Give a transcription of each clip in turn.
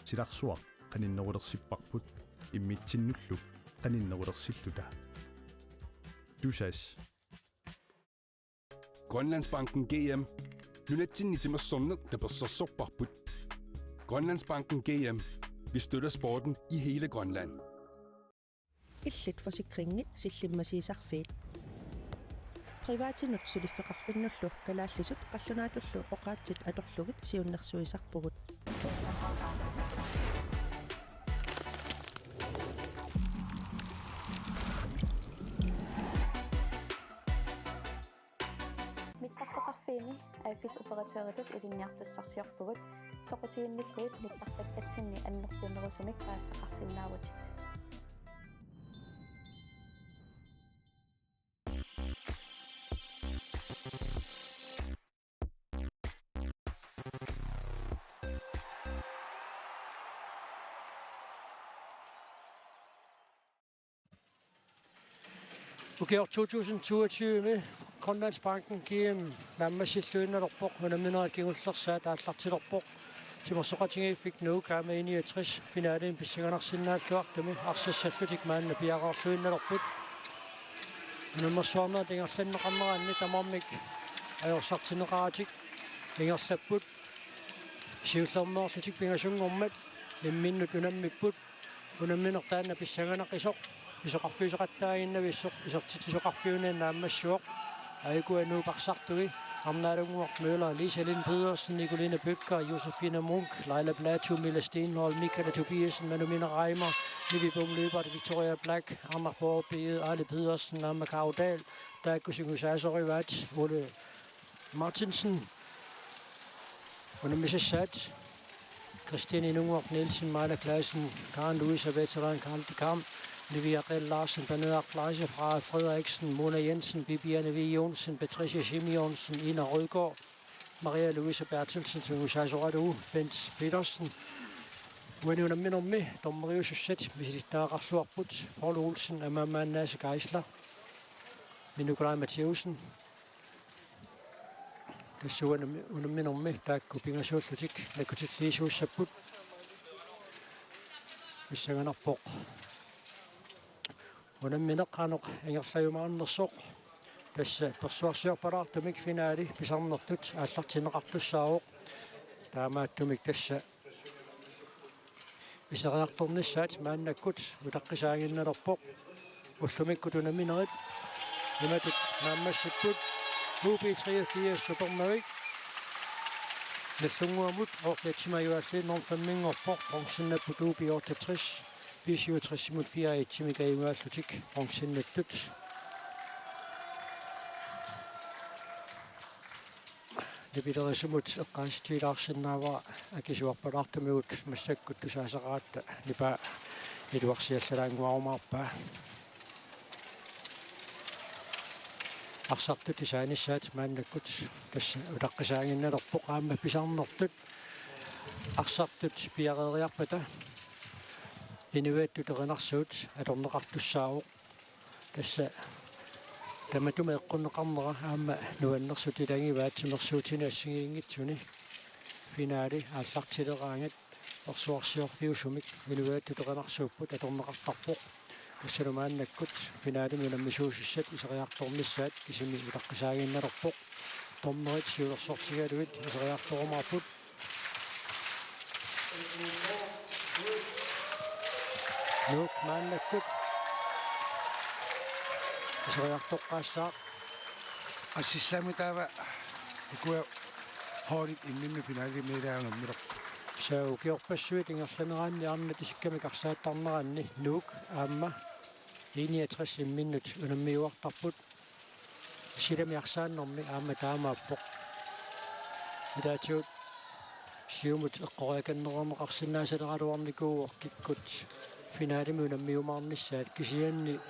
silaqsuaq qaninnerulersippaqput immitsinnulluk qaninnerulersilluta tusas Grønlandsbanken GM Lunetsinitimasonnet taperssorsorparput Grønlandsbanken GM vi støtter sporten i hele Grønland. Illit forsikringit sillimmasiisarfiit privaatinutsiliffeqarfinnullu kalaallisut qallunaatullu oqaatsit atorlugit siunnersuisarpugut mitqarfeqarfiini aiffisoperateuritut ilinniartussarsiorpugut soqutiinnikkuit mitqartakatsinni annertunerusumik aassaqarsinnaavutit Okay, 2022 med Grønlandsbanken GM lammasilluinnerlorpoq unamminerikigullersaat aallartilorpoq timersoqatingii fik nuukaa med 69 finaalin pissinganarsinnaalluartumi arsassallutik maanna piaqarluinnalorput unammersuarnera tingerlanneqarneraanni tamarmik ajorsartineqaratik ingerlapput siullermeerlutik pingasungormat imminnut unammipput unamminertaanna pissanganeqisoq isoqarfiisoqattaaginnavissoq isertitisoqarfiunaanna ammassuoq aikuanu parsartugi arnaalunguaq Møller Liselin Pedersen Nicoline Bøcker Josefine Munk Leila Plato Mille Stenhold Michael Tobiasen Manumina Reimer Nivi Bumløbert Victoria Black Anna Borbe Ali Pedersen Amma Kaudal Daikusingusaasorivat Ole Martinsen Unamisasat Christiane Nunguaq Nielsen Maja Clausen Karen Louise veteran Karl de Kamp Livia Rell Larsen, Bernard Fleise fra Frederiksen, Mona Jensen, Bibiane V. Jonsen, Patricia Simonsen, Ina Rødgaard, Maria Louise Bertelsen, Tungushai Soradu, Bent Petersen, Wendy Unaminomme, Dommerio Susset, Misita Rafluarput, Paul Olsen, Amama Nasse Geisler, Nikolaj Matheusen. Det så Unaminomme, der kunne binge sølvlutik, der kunne til lige Saput. Vi sænger nok på. Unammineqqaanoq angerlajumaarnersoq tassa persuarsiorpalaartumik finaali pisarnertut aallartineqartussaaruq taamaattumik tassa iseriartornissaat maannakkut utaqqisaaginnalerpoq ullumikkut unamminerit imatut naammassipput UB43 Supermerik nallunguamut orlaatimajualliinnerfamminngorpoq bronsinnapput UB68 B67 timigaiuallutik bronsinnattut Nipilerisumut eqqaasitiilaarsinnaava akisuarpalartumigut massakkuttusaasaqaatta nipa iluarsiallalaanguarumaarpaa arsartut isaanissaat maannakkut tassa utaqqisaaginnalerpoq aamma pisarnertut arsartut piaqeeriarpata inuaattuteqinarsuut atorneqartussaaruq tassa tamatuma eqqunneqarnera aamma nuannersut ilangivaatimersuutini assingiingitsuni finaali aallartileraangat orsuarsiorfiusumik inuaattuteqinarsuupput atorneqartarpoq tassalumaannakkut finaalimi unammisuusissat iseriartornissaat isimi utaqqisaaginnalerpoq tornerit siulersortigaluit iseriartorumaarput Nuk maannakkut iseriartoqqaassaaq assissaamutaava ikua hoorit immimmi finaali meilaanermileq saa kiorpassuit ingerlaneraanni arnatisikkamik arsaattarneranni nuuk aamma 61 imminnut unammiuartarput silami arsaannermi aamma taamaappoq ilaatiut siumut eqqoriakannerorneqarsinnaasaleraluarnikuuor kikkut finaalimi unammiumaarnissaat kisianni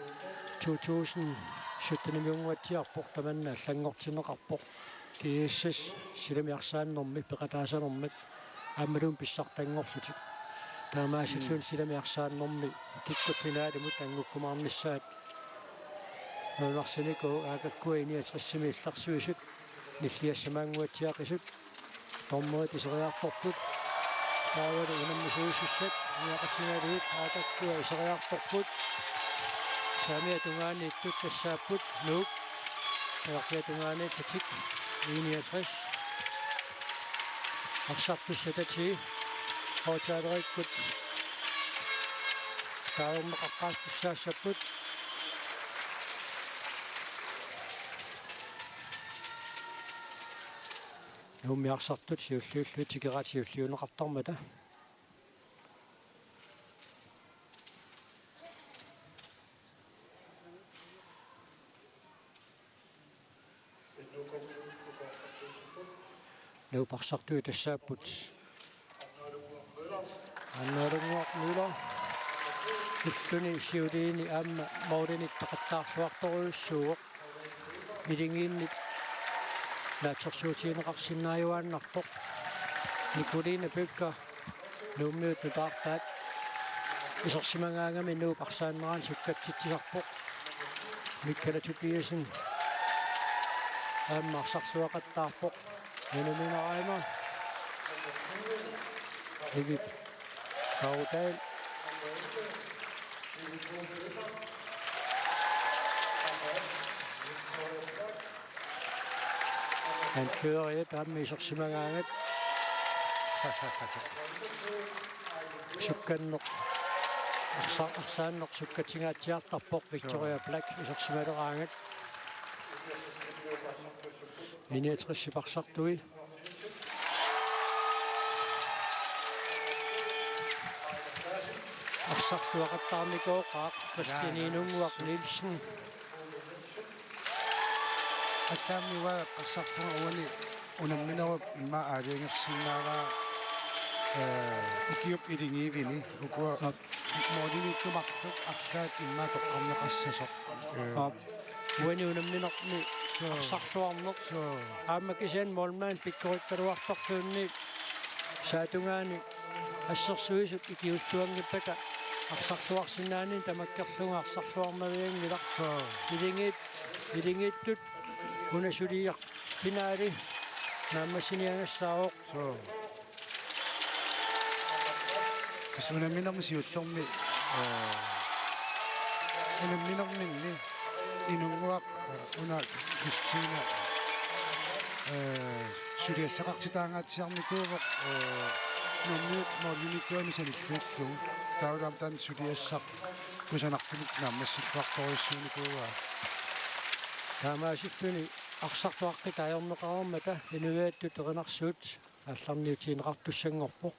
2017 tamanna allangortineqarpoq kiissas silami arsaannermi peqataasanermik aammalum pissartangorlutik taamaasillun silami arsaannermi kikkut finaalimut angukkumaarnissaat nunarsinikuu aakakkuini atrissimi illarsuisut nilliassamaanguatiaqisut tormerit iseriartorput Taavadu unammusuussat miaqatigaluut aatakkua iseriartorput saamia tungaani ittut tassaapput nuuk taaqia tungaani tatik 69 arsartussatati hootaalerikkut taarummeqaqqaastussaassapput nummiarsartut siulluullut tikeraatiulliuneqartarmata nuuparsartui tassaapput annaarunguaq mula ulluni siuliini aamma maulinit taqattaarluartoruussuuq milingiinnit naatsorsuutiineqarsinnaayuaannartoq Nikolina Pykka nuummiut nutaartaat isorsimangaangami nuuparsaanneraan sukkatsitsisarpoq Mikkala Tobiasen aammarsarsuaqattaarpoq Numinaraima Higip Kautal Han kører et ham i sortimentet. Sukkannok Arsaannok sukkatingaatiartarpoq Victoria Black i sortimenteranget. 69 parsartui. Arsartuaqattaarmikoqaaq Christianinunguaq Nielsen. Attammiwa qassarturuani unamminerup imma aaliingersinnaaraa ukiup ilingiivini ukua moodiniittumartut arlaat imma toqqarneqassasoq Uani unamminerni arsarluarneq aamakisaan molmaan pikkorikkaluartorluunni saatungaani ассерсуисут икиуллуангиппака арсарлуарсинааnin тамаккерлунга арсарлуармавиангиларсоо илингииттут унасулиар финаали нааммасиниангассаавоқ соо касунаминерми сиуллерми унамминерминни инунгуақ уна Кристина сулиассақартитаангаатсиарникуувоқ Nummit molinittuani sanilluuttu taulamtan suliassaq kusanartulut naammassilluartorissuunikuugaa таамаасиллуни арсартуаққит аернеқармата инуяатту теринарсуут алларниутиинеқартуссангорпоқ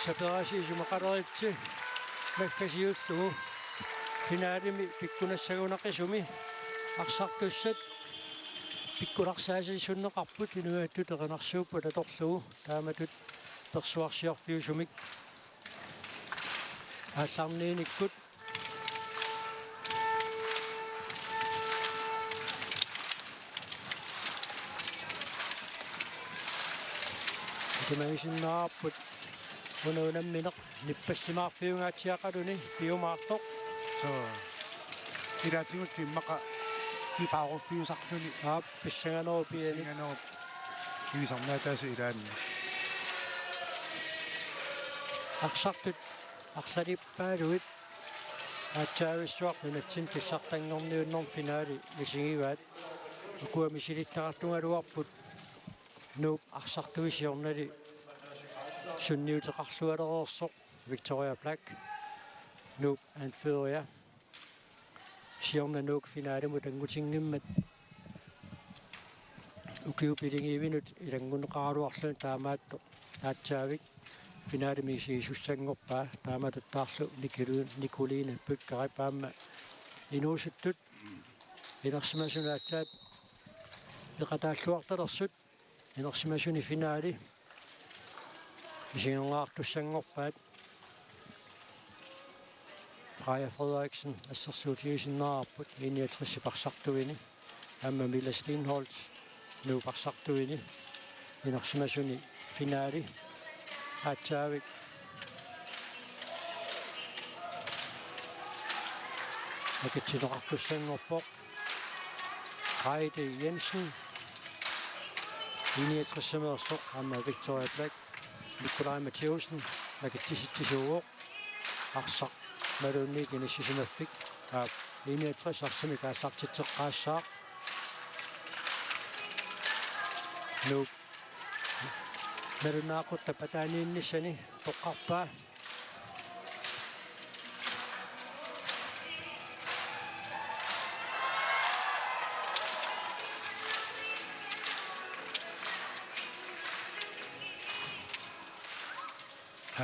Saperasi sumaqareritsi makkasiullugu finaalimi pikkunassagunaqisumi arsartussat pikkularsaasissunneqarput inuattut eqinarsuuppat atorlugu taamatut persuarsiorfiusumik aallarniinikkut Timaisinnaarput unuunammineq nippassimaarfiungaatiaqaluni piumaartoq so ilaatsingut immaqa pipaaqorfiusarluni pissanganerpiani singanor kivisarnaataasu ilaanni aqsartut арлалиппаалуит аатсаависсуақ нунатсин киссартангорниуннорм финаали мисигиваат укуа мисилиттаратунгалуарпут нууп арсартуисиорнали сунниутеқарлуалерерсоқ Victoria Black нууп анфериа сиорна нуук финаалиму тангутингиммат укиупилингивинут илангунеқаралуарлун таамаатто аатсаавик финаали мисигисуссангорпаа таамататтаарлу Николина пуккарипаама инуусуттут инерсимасунаатсаат пеқатааллуарталерсут инерсимасуни финаали мисигераартуссангорпаат Freja Frederiksen ассерсуутигисиннаарпут 69 парсартуини амма Мила Стенholz нуу парсартуини инерсимасуни финаали аатсаавик акитсинеқартуссангорпоқ Heide Jensen 69 амма Victoria Black Nikolaj Matheusen акитсиситтисууоқ арсақ малуунник иниссисимаффик 61 арсами кааллартитсеққаассаа нуу малунаақутта патааниинниссани тоққарпаа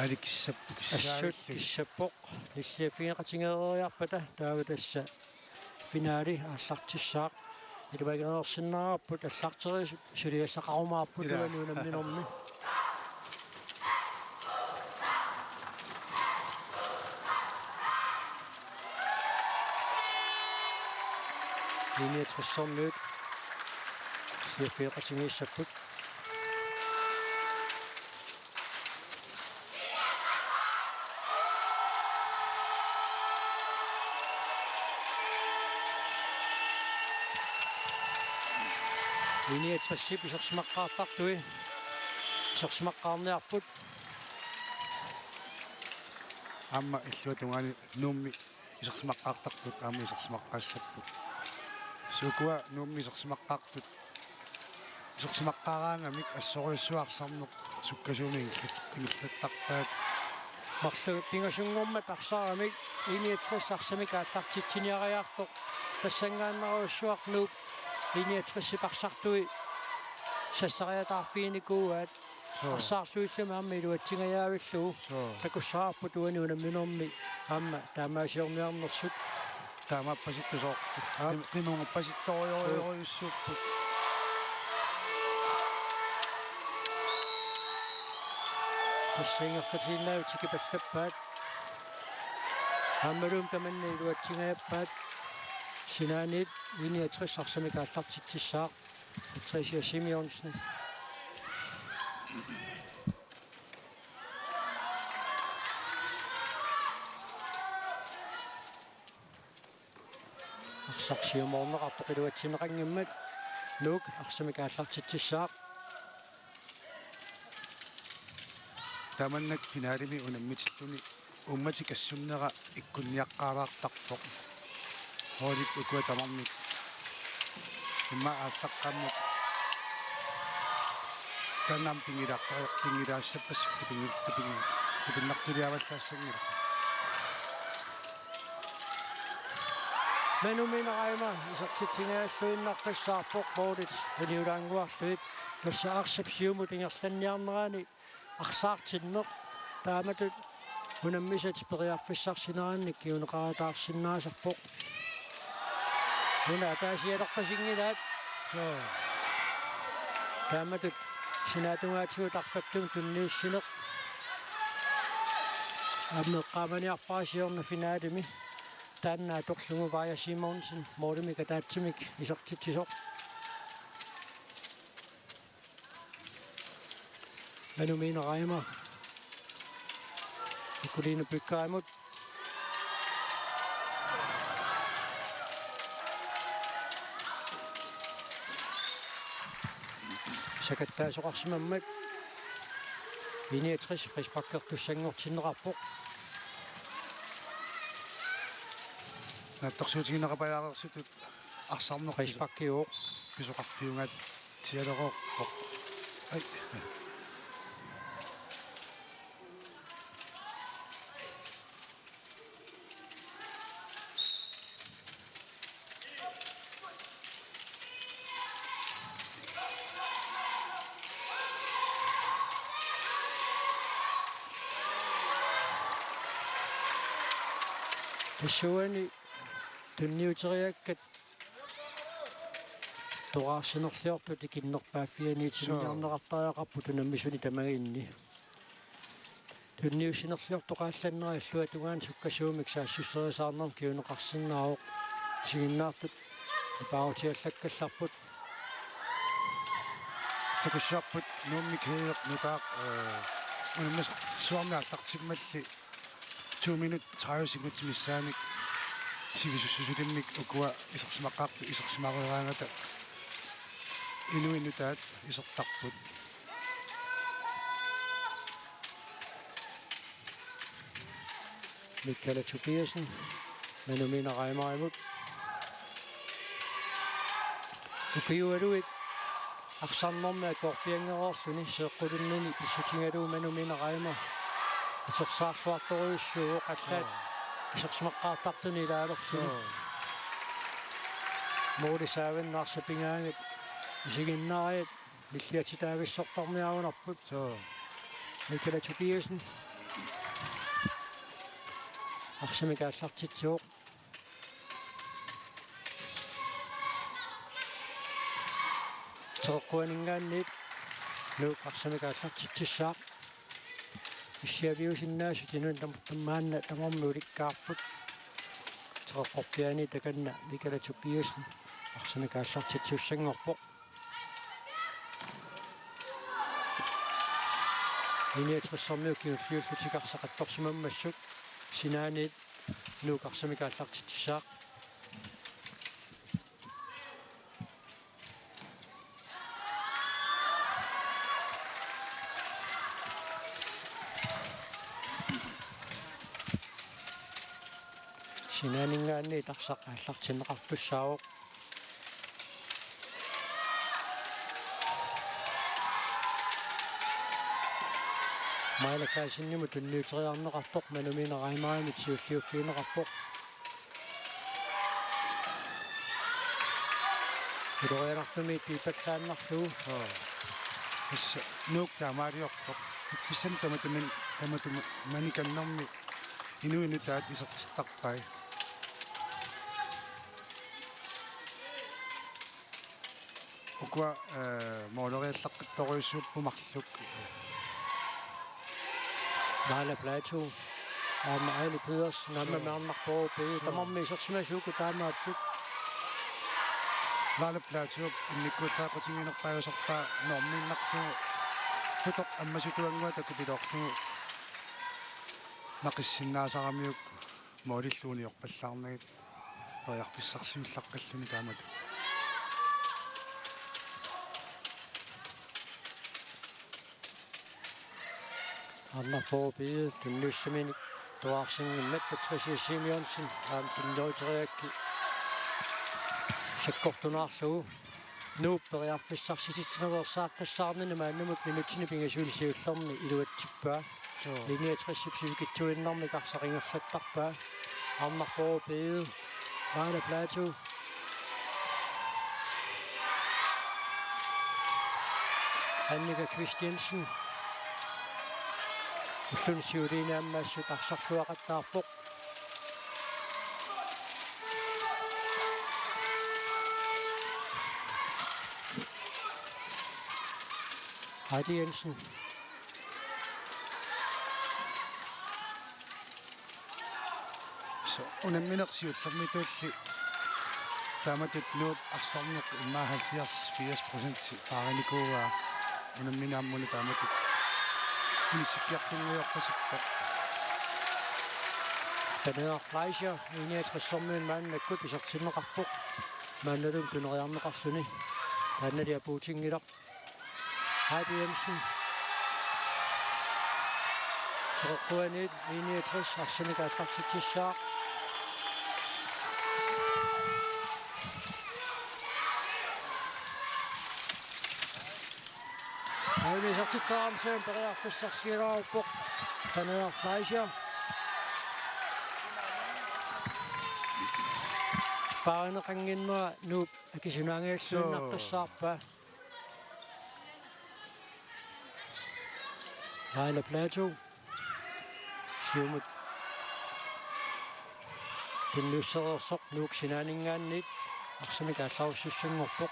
ассут киссаппоқ ниллиафингақатингериарпата тааватасса финаали ааллартиссаақ илвагерерсиннаараппут аллартери сулиассақарумаарпут уануунамминорми линиатриссорнуут лиафингақатингиссаппут Ini trasip isaqsimaqqaartartui isaqsimaqqaarniarput амма иллуатунгаани нуумми исерсимаққаартартут аама исерсимаққаассаппут сукуа нуумми исерсимаққаартут исерсимаққаараангамик ассориуссуарсарнеқ суккасуумин ингиллаттарпаат марлуг пингасунгорма тарсаарамик иниатрissарсамик ааллартитсиниариартоқ тассангааннаруссуарнууп иниатрissипарсартуи сассариатаарфиникууаат арсаарлуиллама амма илуатсингаяавиллуу такуссаарпут уануунамминорми аама таамаасиорниарнерсут таамаппаситтусоорпут тимунгаппаситториориориуссууппут тассингерлатииннаавит тикипаллаппаат аммалуум таманни илуатсингаяппаат синаанит иниатрissарсамик ааллартитсissaaq Patricia Simonsen арсарсиумоорнеқартоқ илуатсинеқангаммат нуук арсамик ааллартитсissaaq таманнак финалими унаммитиллуни уммати кассуннера иккунниаққаалаартарпоқ хоолик укуа тамармик имма ааттаққаммут танам пингилаассаппассук типиннартулиаваллаассангила мануминерайма исартитсингааллуиннарпассаарпоқ боолит униулаангуарлуит массаарсапсиумут ингерланниарнерани арсаартиннеқ тааматут унаммисат периарфиссарсинераанник киунеқаратаарсиннаасарпоқ уна таасиалерпасингилаат Så. Tamatut sinatungaatiutарпаттум tunniussineq аммеққаманиарпаасиорна финаалими тааннаа торлугу Вая Симонсен моорими катаатсимик исертитсисоқ Manumina Reimer Nicoline Bykkeimut Sakattaasuqarsimammat 69 frispakkertussanngortinnerarpoq Nattorsuutiginerapajaarersutut арсарнеқ frispakkiuq писоқартиунгаат тиалероорпоқ ай Исуани тунниутериаккат туаарсинерлиорту тикиннерпааффианиитинниарнеқартариақарпу тунаммисуни тамагинни тунниусинерлиорту қаалланнера аллуа тугаан суккасуумик саассуссерисаарнерм киунеқарсиннаавоқ сигиннаартут паутиаллаккалларпут такуссааппут нууммик хееқ нутаақ унаммас суарнааллартиммалли 2 minut 30 sekunder missaanik sivisussulimik ukua isarsimaqaartu isarsimaruiraangata inuinutaat isertarput Michaela Tobiasen Manumina Reimerimut Ukiualuit арсарнэрмаа корпиангероорлуни сеэккулуннани писсутингалуу Manumina Reimer исерсаарлуарторуйуссуу қаллаат исерсимаққаартартуни илаалерлуни моорисаавиннаарсапингаангат исигиннаариат миллиатитаависсортармиарунарпут så Michaela Tobiasen арсимикааллартитсууқ теққуанингаанниит нуу арсимикааллартитсissaaq исиавиусиннаасу тинун тамаанна тамарми уликкаарпут теққорпиани таканна Michaela Tobiasen арсимикааллартитсуссангорпоқ иниатрissarmiu киуллиуллутикарсақатторсимаммассут синааниит нуук арсимикааллартитсissaaq синаанинггаанни тарсаққааллартиннеқартуссаавоқ Maila kaisinnimut tunniuteriarneqartoq Manumina Reimerimut siulliuffiineqarpoq Ilorianartumi piipallaannarluu issa nuuk taamaariortoq pissan tamatuman manikannermi inuinutaat isertittarpai ukua mooleriallaqqittoriussuuppumarluk Maila Plato Anna Eili Pyders Namma Mernarpoo Pee tamarmi isersimasuuku taamaattut laalaplaatuup innikkuullaaqutiginerpaagusorpaa normiinnarlugu putoq ammasituanngua takutiloorlugu naqissinnaasaramiuk moolilluuniorpallaarnagit periarfissarsiullaqqalluni taamatu Arnarpoo Pee tunniussaminik tuaarsinngimmat Patricia Simonsen tunniuteriakki sakkortunaarlugu nuup periarfissarsitinnerversaaqqiссаарнина мааннамут минутсини пингасуулисиуллерни илуатсиппаа 69 сивикитсуиннарми карсарингерлаттарпаа Arnarpoo Pee Maila Plato Annika Christiansen уллунсиулинааммаассут арсарлуақаттаарпоқ Heidi Jensen. Så unamminersiullermitulli taamatut nuup arsarneq imma 70-80% paarinikuugaa unamminaammuni taamatut unissikkiartunguyorpasippa Pernilla Fleischer, 61-sommen mand, akut isartinneqarpoq. Maannalum tuneriarneqarluni. Taannalia puutingilaq. Heidi Jensen. Toqquanit 61 arsenikaallartittissaaq. Unisartitsaarmseen periarfissarsiirauppoq. Pernilla Fleischer. Paaneqanginnua nuup akisunaangialluunnaqqissaarpa. Laila Plato. Siumut. Tunnuusserersoq nuuk sinaaningaannit arsenikaallaussissunngorpoq.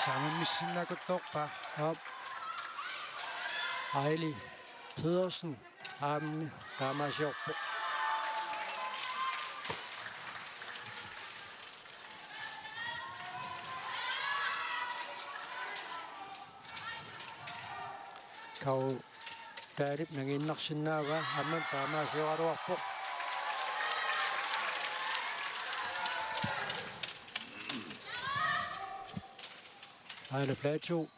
Saamammissinnaakuttoorpa Op. Ejli Pedersen. Aamne Damasjorpoq. Kau taarip nanginnarsinnaaga amman Damasjoraluarpoq. Ejli Plato.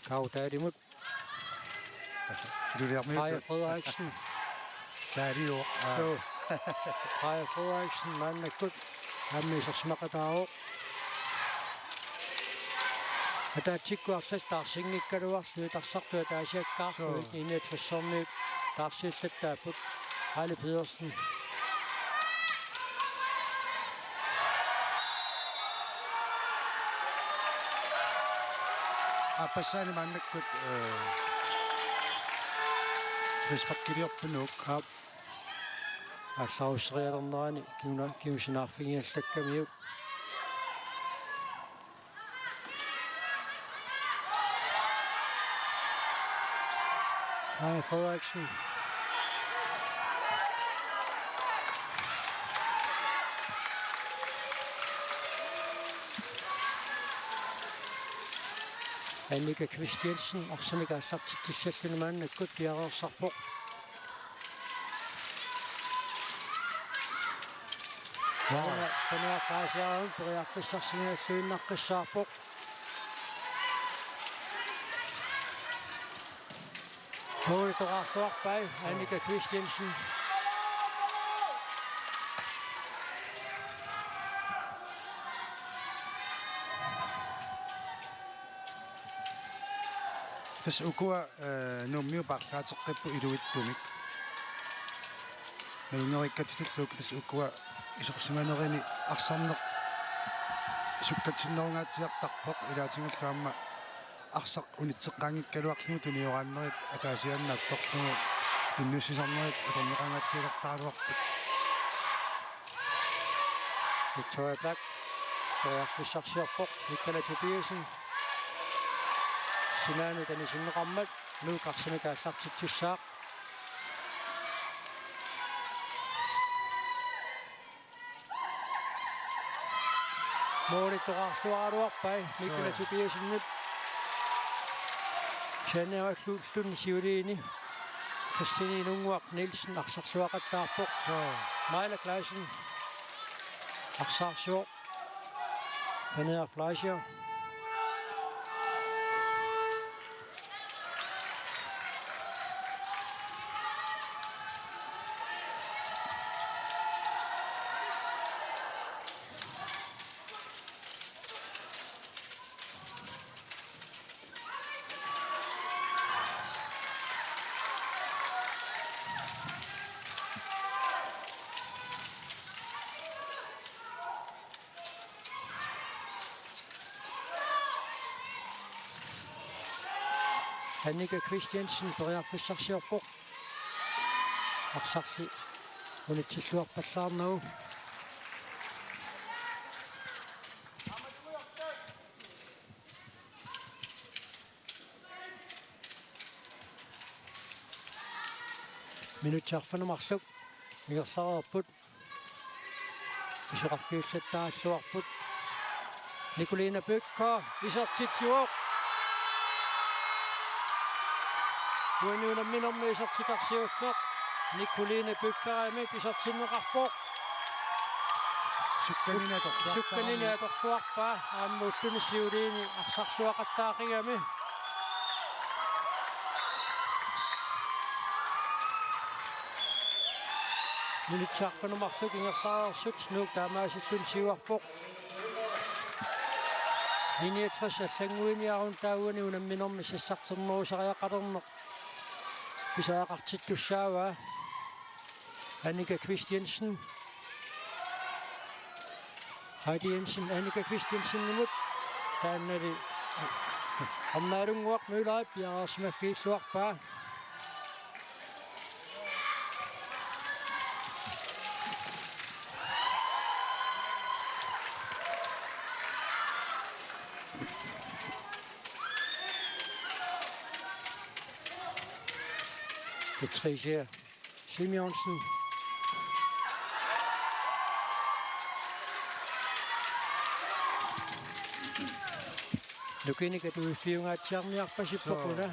Kau taarimut. Freja Frederiksen. taariu Så Freja Frederiksen, manden er godt. Han misser smakadaog. Og der er tikkuarlet, der er singikkaluarlu, der sagtu, der er siakkaarlu, 61-sommet, der er sillet der på Heile Pedersen. Apassaani mannakkut frispakkiliorpunuk Kap. Allausserialernerani kiusinaarfingiallakkamiyuk. Freja Frederiksen. Annika Kvist Jensen, arsenikaallartittissalluни maanna akkut piareersarpoq. Pernilla Fleischer periarfissarsingialluinnaqqissaarpoq. Tooritoraarluarpai Annika Kvist Jensen. tas ukua nummiu parlaateqqippu iluittumik nalungerikkatitulluuk tas ukua isorsimanerini arsarneq sukkatinnerungaatiartarpoq ilaatingulluamma arsaq unitseqqaangikkaluarlugu tunioraannerit akaasiannaat torlugu tunnussisarnerit atorneqangaatiilertaaluarput Victoria Black. Periarfissarsiorpoq. Nicola Tobiasen. Sinaanu tanisinneqarmat nuuk arsenikaallartittissaaq. Mooritoraarluaraluarpai Nicola Tobiasennut. Janeeralluulluni siuliini. Christine Nunguaq Nielsen arsarluaqattaarpoq. Maila Clausen. Arsarsjoq. Pernilla Fleischer. Annika Christiansen periarfissarsiorpoq arsarli unitsilluarpallaarnagu minutsaarfanumarluk migerlareerput isuqarfiullattaalluarput Nicolina Bøkker isortitsuoq Uinuuna minommi isortitarsiulloq Nicolina Bøkker isortinneqarpoq sukkanini atorluarpaa aammuullunissiuliini arsarluaqattaaqigami minutsaarfanumarluk ingerlaarersut snuuk taamaasillun siuarpoq 69 аллангуиниарун таагуани унамминорми сассартэрнерусариақалернеқ писаақартиттуссаава Annika Christiansen Heidi Jensen Annika Christiansen nimut тааннали аммаалунгуақ муулаап яарсмаффииллуарпаа Patricia Simonsen Lukinika tu fiungaatsaarniarpasippoquna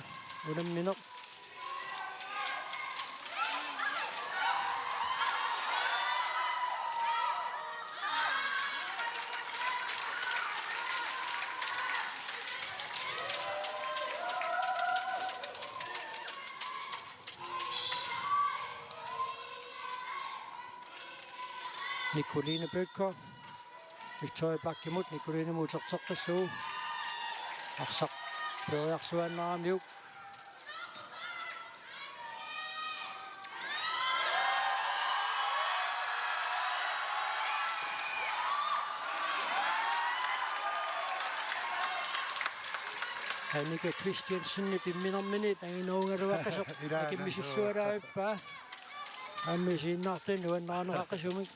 unammineq Nicolina Bøkker Victoria Bakkimut Nicolina muterteqqalluu arsaq periarluannaramliuk Annika Christiansen pimminermini tanginuungaluaqqasuq akimmisillualaaippaa ammisiinnaartin uannaaneraqasumik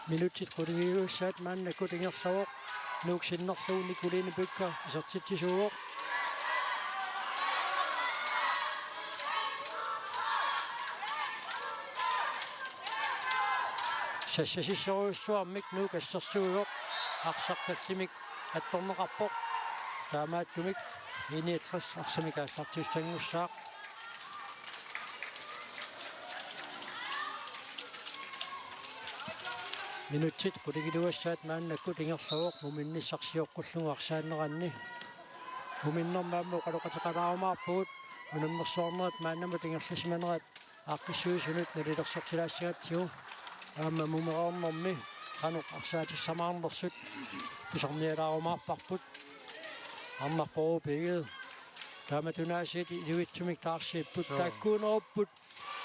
Minutsit kuringiussat manna kutingerlawoq nuuksinnerluu Nicolina Bøkker isortitsisuuq sassasissoruussuarmik nuukassersuuyoq arsarpallimik attorneqarpoq taamaattumik 69 arsamikaallartiustangussaaq Minutsit kuligiluassaat maannakku tingerlawoq muminnissarsiоққуллугу арсааннеранни муминнэрмаамму қалоқатеқалаарумаарпугут унаммерсуарнерат мааннаму тингерласиманерат ааққиссуисунут налилерсортилаассагатсигу аама мумераорнэрми қанеқ арсаатиссамаарнерсут писарниалаарумаарпарпут арнарпору пигед тааматунаасиит илуитсумик таарсииппут тааккуунеруппут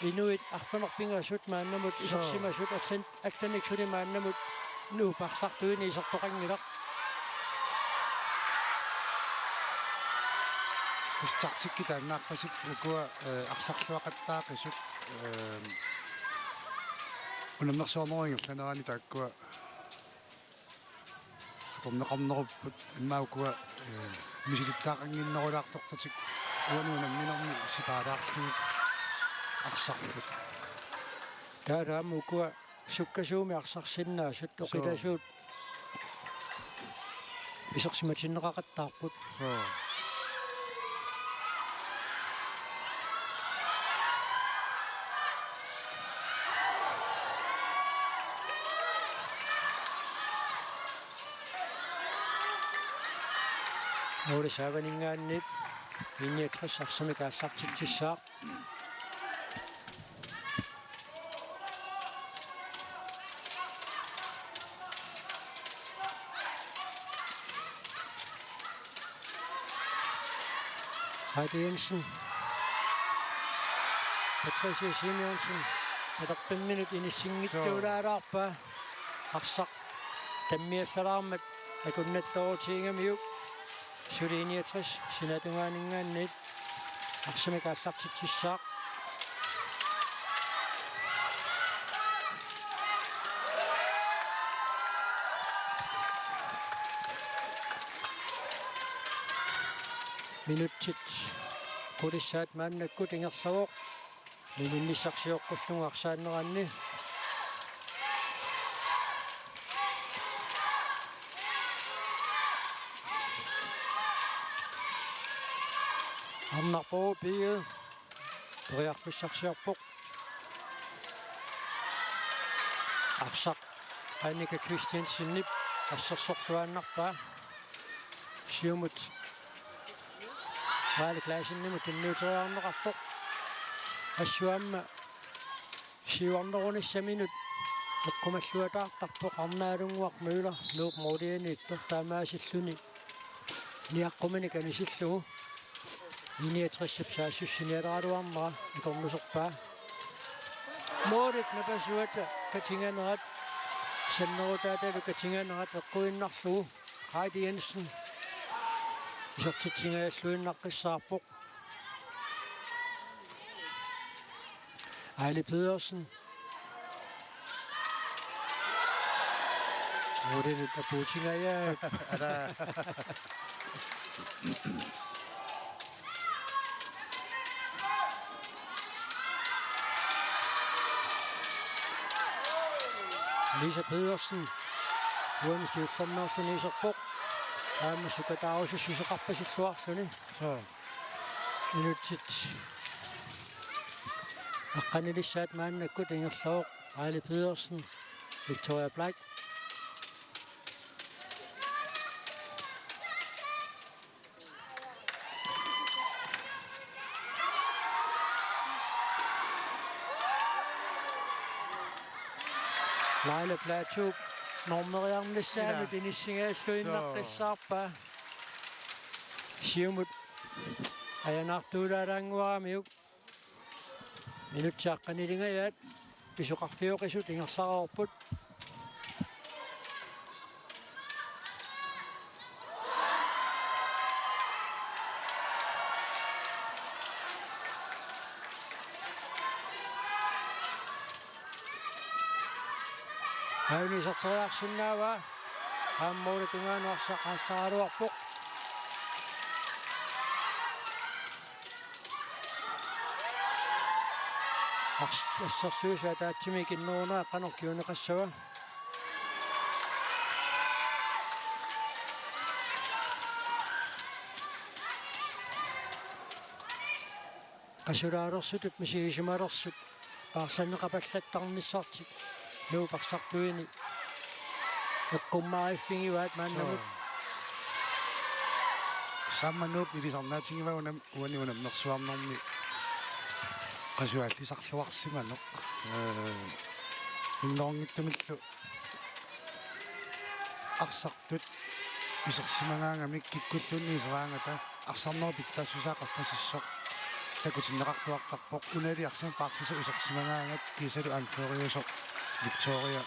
Inuit arfanerpingasut maannamut isorsimasut алланиксуни мааннамут нуу парсартуини исертоқангилақ Истартикки тааннаақпасик укуа арсарлуақаттаақисут унамнерсуарнерингерланерани тааккуа торнеқарнеруппут иммаукуа мисилиттаақангиннерулаартортатик уануунамминерми сипаалаарлугут арсарпут тараамукуа суккасууми арсарсиннаасут оқиласуут исерсиматиннеқақаттаарпут норисааванингааннип 69 арсамикааллартитсissaaq Heidi Jensen Patricia Simonsen Peter minut 69 sinatungaaninggaannit arsimikaallartitsissaaq minutsit qulissaat maannakkut ingerlavuq minunissarsiuqqullugu arsaanneranni amnarpuu piu toriarfissarsiarpoq arsaq Annika Christiansen assarsorluaannarpaa siumut Vale klaasinnimut innuuteriarneqarpoq assuamma siuarnerunissaminut eqqumalluataartarpoq arnaalunguaq müüler nuuq moodianiittor taamaasilluni niaqqumani kanisillugu iniatrissap saassussinialeraluarnera ikornuserpaa moorit napasuata katinganerat sannerutaatalu katinganerat eqquinnarlugu Heidi Jensen isartitsingaаллуиннаққиссаарпоқ Ali Pedersen Ordet der Putinga ja Lisa Pedersen Uanistiyuqarnersunisarpoq aammasukataarusussuseqarpasilluarluni inutsit aqqanilissaat maannakkut ingerlavuq Ali Pedersen Victoria Black Laila Plaatjuk normeriarnissaamut inissingaаллуиннаққиссаарpaa siumut ajanartuulaalaanguaramiuk minutsaqqanilingayaat pisuqarfiuqisut ingerlaraorput Ainisartoriarsinnaava aammuulitungaanoarsaqaallaraluarpoq assarsuusaa taatsimi kinnerunaa qanorkiuneqassava qasulaalersutut misigisumalersut paarlanneqapallattarnissartik nuuqarsartuini eqqummaariffingivaat maannamut саммануут илисарнаатингивагунам уаниунаммерсуарнэрми qasuallisarluarsimaneq иннорнгиттумиллу арсартут исерсимагаангамик киккуллунни исераангата арсарнер питтаассусаақарпасиссоқ такутиннеқартуартарпоқ уналиарсима паарлису исерсимагаангат кисалу анфериусоқ Victoria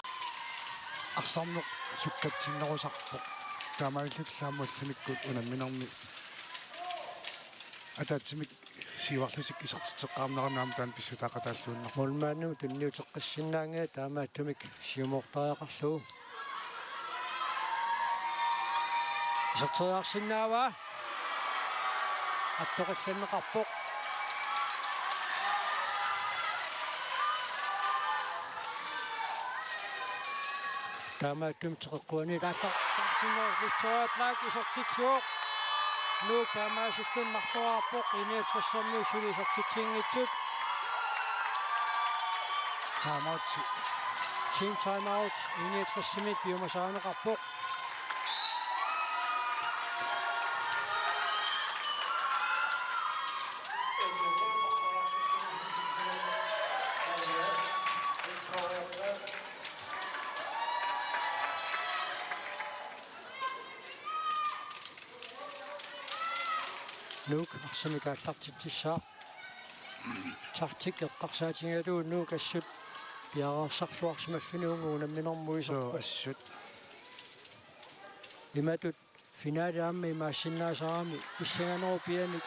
арсарнеқ суккатсиннерусарпоқ таамааллутиллааммуллуниккут унамминерми атаатсимик сиварлутик исартитеққарнеранаам таан писсутаақатааллууннар мулмаану тунниутеққиссиннаангаа таамааттумик сиумортариақарлуу исартериарсиннаава аттоқилланнеқарпоқ таамааттум теққуани тааллартарсиннер Victoria Black исартитсуоқ нуу таамаасуллуннартораарпоқ иниатриссарми сулисартитсингитсут таамаат team time out иниатриссимик юмасаанеқарпоқ Nuuk arsimikaallartitsissaa tartik eqqarsaatigaluu nuuk assut piararsarluarsimalluni unguunamminermuiserpu assut imatut finaaliammi maassinnaasarami issaganerupiani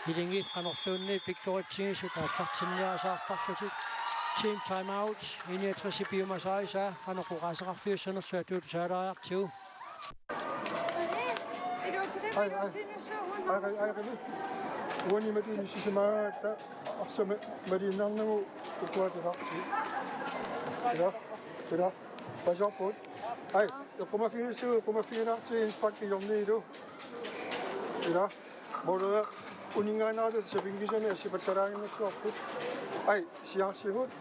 ilingi qanorluunni pikkoritsingisu taallartinniasaartarlutik team time out iniatrisipiumasaaisa qanoqoqaasaqarfiussanersu atuut saalaariartigu Uani matini sisimaata arsama malinarnagu ukuatilarti. Ila pasaput. Ai, qumaffiinaartigi inspakkiyorniilu. Ila mola uningaanaata sapingisani assipattalaaginnassuarput. Ai, siarsigut.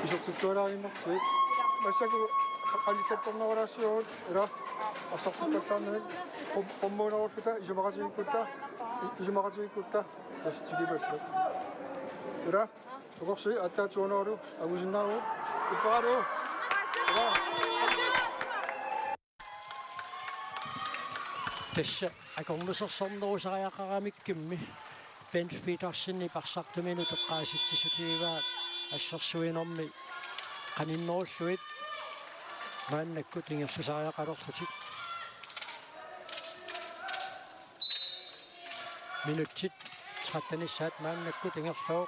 Isortuttualaaginnarti. Massaku qallisapporneralassiorut ila assartuttallarnit qommuunerulluta isumaqatigikkutta tastigipallu. Ila ukorsi attaatuunerlu agusinnaaru ipparu. Tässä akornusersornerusaриақарамиккимми Bench Petersen парсартумину теққааситсисутигиваат ассерсуинерми qaninnerulluit мааннакку тингерлусариақалерлутик минутсит 13-issat мааннакку тингерлоо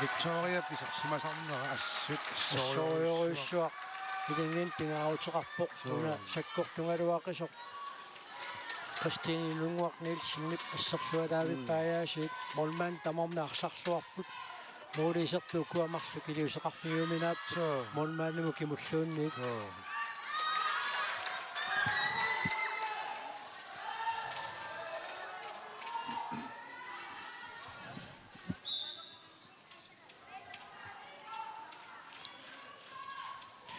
Victoria pisarsimasarnera assut соорюруссуа илингин пингаарутеқарпоқ уна саккортунгалуақисоқ Christine Lungwak-Nielsen ассерлуалаавиппаяасиит молман таморна арсарлуарпут нуулисертуукуамарлу килиусеқарфигиуминаап молмааннаму кимуллуунниит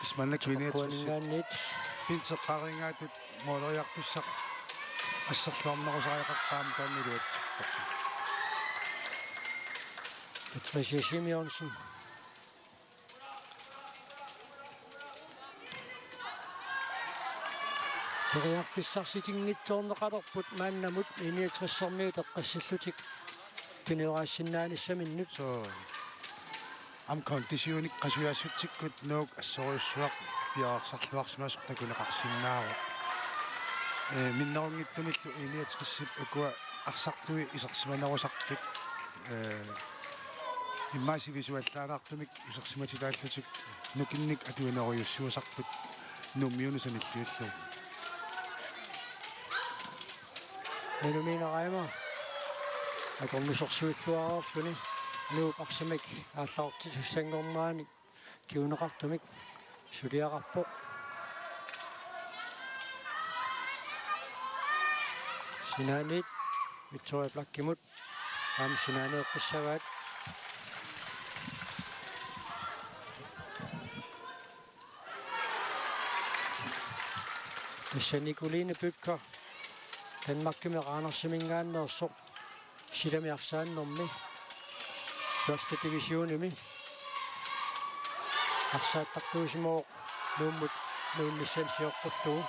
Ismannak kuningaannit pinseqqaringaatut mooleriartussaq ассерлуарнерусариақартаам тааннилуатсиппа Patricia Simonsen Periarfissarsitinngittoorneqalerput maannamut 69-sormiut eqqassаллутик тунераассиннаанissaminнут so am konditionik qasuyassuttikkut nuuk assoriussuaq piaarsarluarsimasuk takuneqarsinnaava minnerungittumillu 69 ukua arsartui isersimanerusartut immaasi visuallaanaartumik isersimatitaallutik nukinnik atuineruyussuusarput nummiunusanilluullu Nulumiineraima akornusorsuulluarerluni nuup arsimik ааллаортитуссангорнаани киунеқартумик сулиақарпоқ синаанит Victoria Blackimut ам синааneeqqissavaat Nicoline Bødker Danmarkime Randersimingaannersoq silamiarsaannermi første divisionimi арсааттартуусимоо нууммут нуунниссансиоққуллугу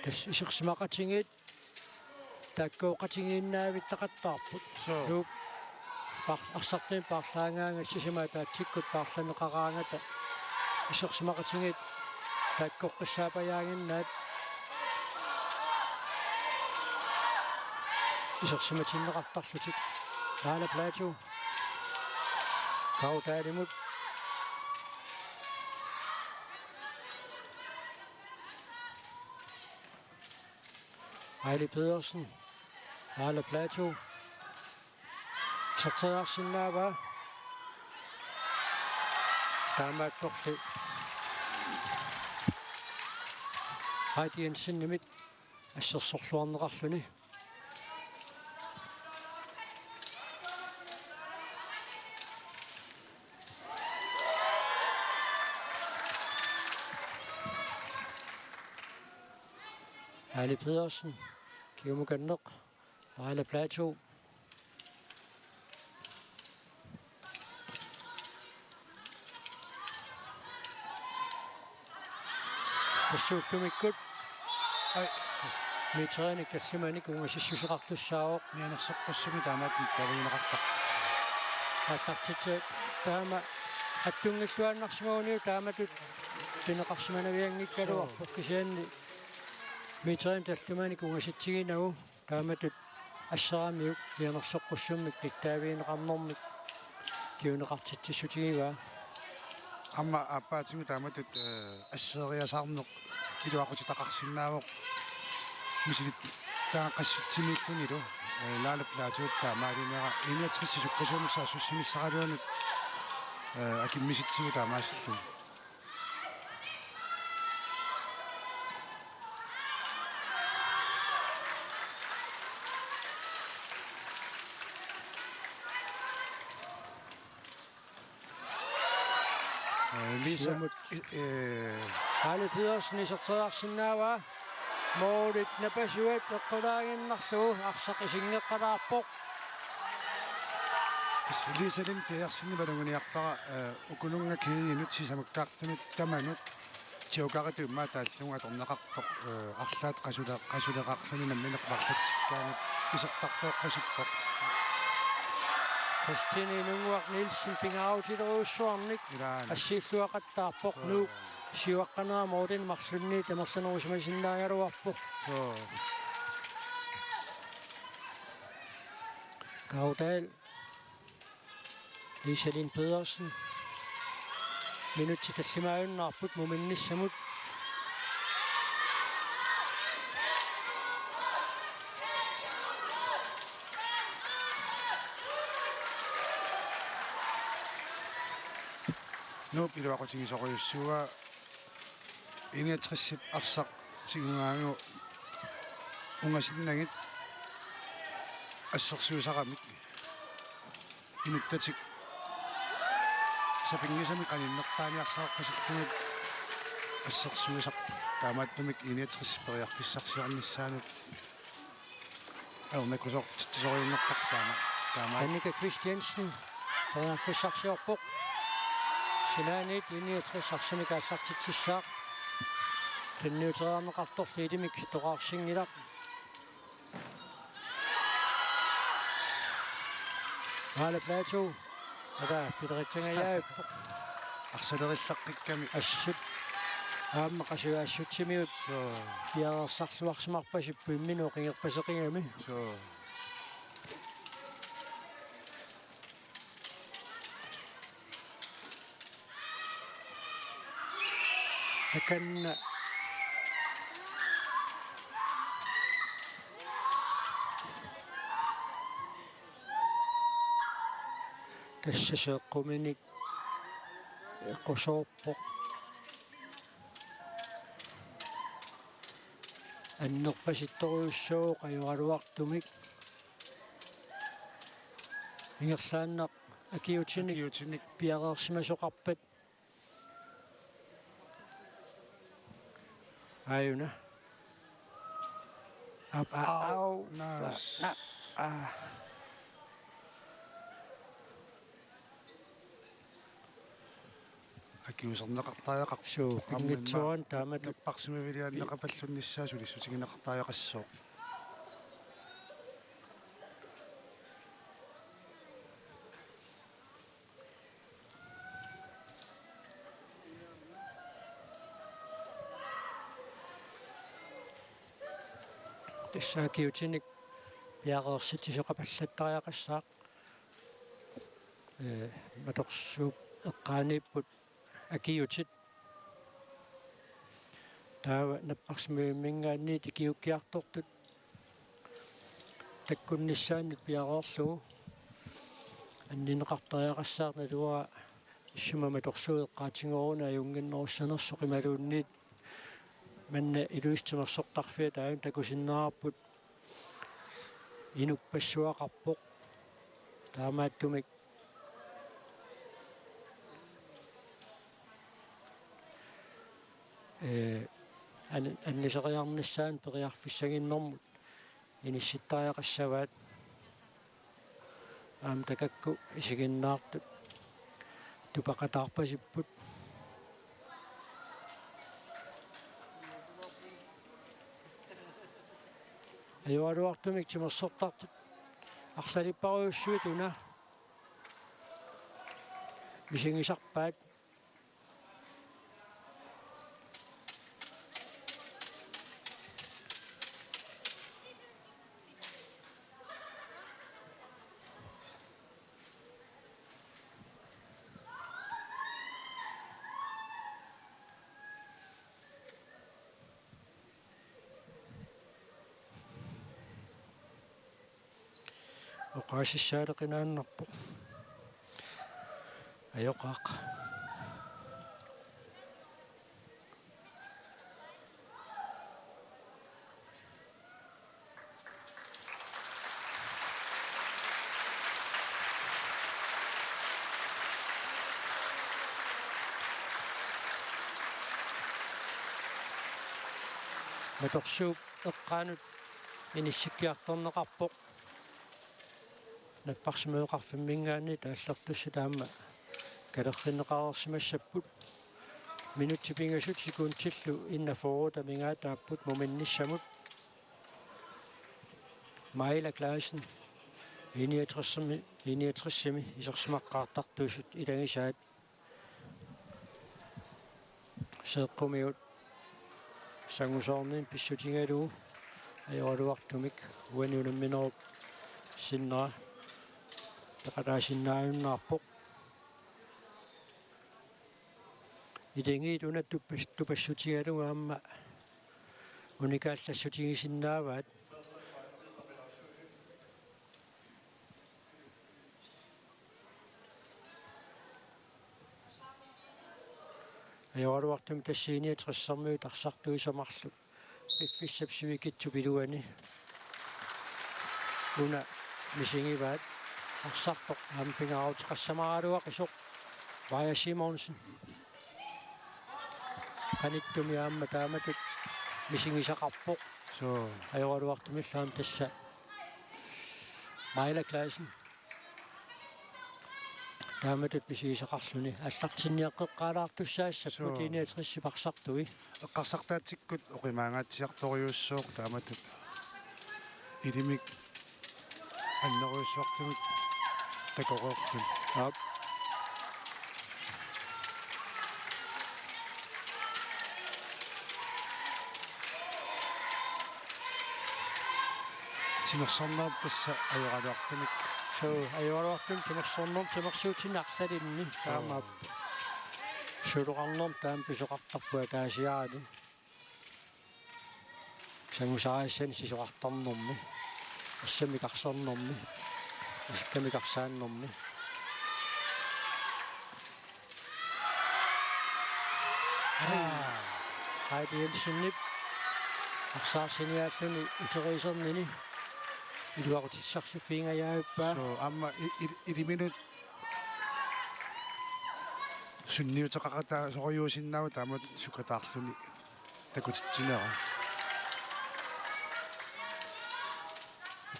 тас исерсимақатингит тааккооқатингииннаавиттақаттаарпут нууп арсартин парлаангаанга сисимаатаатсиккут парланеқараангата исерсимақатингит тааккоққиссаапаяагиннаат исерсиматиннеқартарлутик Rana Plateau kautaarimut Ejli Pedersen Rana Plateau Sartarsinnaava Tamat Korse Heidi Jensen nimit assersorluarneqarluni Ejli Pedersen, Kiumukanneq, Rana Plateau. Tassuullumikut. митсааник таллиманик унгасиссусеқартуссаавоқ Mianersoqqassumi taamaatni taviinaqartaq. ааллартит таама аттунгиллуаннарсимауниу тааматут пинеқарсиманавиангиккалуарпоқ кисианни митсаан таллиманик унгаситсигинагу тааматут ассарамиук пианерсоққуссуммик титтаавиинеқарнэрмик киунеқартитсиссутигиваа Amma appaatigu taamatut asseriasarneq iluaqutitaqarsinnaavoq misilit taaqassutsimillunilu laalup laatuut taamaalinera iniatrissisukkasuumissa sussimissaraluanut akimmisittigu taamaasillu Ligesom Kalle Pedersen isartariarsinnaavaa moolit napasuat eqqulaaginnarlugu arsaqisingneqqalaarpoq Liisalin piarsinnimalunguniarpara ukulunga kiinut sisamukkaartunut tamanut tiuqarituummaa taallunga atorneqartoq arlaat qasuleqarluni nammineqpartatsikkaanut isertartoqqasuppoq Christine Nunguaq Nielsen pingaavutileruussuarnik ассииллуақаттаарпоқ нуу сиуаққанаа моодин марсунни тамерланерусмасиннаагалуарпоқ Gaudal Liselin Pedersen minutti tallimaajunnaarput muminnissamut nu piluaqutigisoquyussuga iniatrissip arsaq sigungaagu ungasinnagit assersuusaqamik inuttatik sapingisami qaninnertaaniarsaoqqasittunut assersuusaq taamaattumik iniatrissipperiarpissarsiornissaanut nakusortittisoriunnertaq taama Annika Christiansen fissarsiorpoq Sinanit iniatrissarsimik aallartitsissaaq Pinniuteriarneqartorlu ilimik toqaarsinngilaq Hala Plato aga pideritsangajaappoq arsalerillaqqikkami assut aamma qasuaassutimiut piarersarluarsimarpasippu imminu qingerpaseqingami so akanna тассасеэккуминик qusooppоq аннерпаситторуйуссуу qajuraluartumik ингерлааннақ акиутиник пиареерсимасоқарпат ayuna au nice akiuserneqartaajaqaq suu pingitsuan taamat lapparsimaviliaanneqapallunnissaasuli sutigineqartaajaqassooq тассааkiutinik piareersitisoqapallattariaqassaaq маторсууп эққаанииппут акиутит таава наппарсимииммингаанни тикиуккиартортут таккунниссаанник пиареерлугу аннинеқартариақассаақ налуа иссума маторсуу эққаатингоруна аюнгиннеруссанерсоқ ималуунниит манна илуистимерсортарфиа таавин такусиннаарпут инуппассуақарпоқ таамааттумик аннисериарниссаан периарфиссагиннэрмут инисситтариақассаваат аам такакку исигиннаартут тупақатаарпасиппут Ajuaruartumik timersortartut арлалиппаруйуссуит уна мисингисарпаат оқаасиссаалеқинааннарпо аёқаақ маторсууп эққаанут иниссиккиарторнеқарпоқ наппарсимеэқарфиммингаани тааллартусси таама калерринеқарерсимассаппут минутсипингасут секундтиллу иннафорута мингаатааппут муминниссамут майла клаасен 69-ми исерсимаққаартартуусут илагисаат сеэққумиут сангусоорнин писсутингалуу аёруартумик уаниунамминеруп синнера тақатаасиннааюннаарпоқ иденгиит унаттуппассутигалуга амма уникааллассутигисиннааваат аёруартум тассиини триссармиу тарсартуисамарлу пиффиссапсивикитсу пилуани уна мисингиваат арсартоқ ампингараутеқассамараалуа қисоқ Via Simonsen каниттуми аама тааматут мисингисақарпоқ so аёруартумиллаам тасса майла клаасен тааматут мисигисақарлуни аллартинниаққеққаалаартуссаассаппут иниатриссипарсартуи эққарсартаатиккут оқимаангаатсиарториуссооқ тааматут илимик аннеруйссуартумик такореортун ап синерсорнаар тасса аёралуартумик so аёруартум тимерсорнум тимерсуутинарлалинни таамаап сулуқарнерм таам писоқартарпуа таасиаали сангусаассани сисоқартарнерми ассамикарсернерми ассаккамикарсааннерми хайдиэлсиннип арсаарсиниааллуни утерисернини илуарутиссарсуффингаяаппаа so amma илиминут сунниутеқақатаа сориуусиннаава таамат сукатаарлуни такутитсинера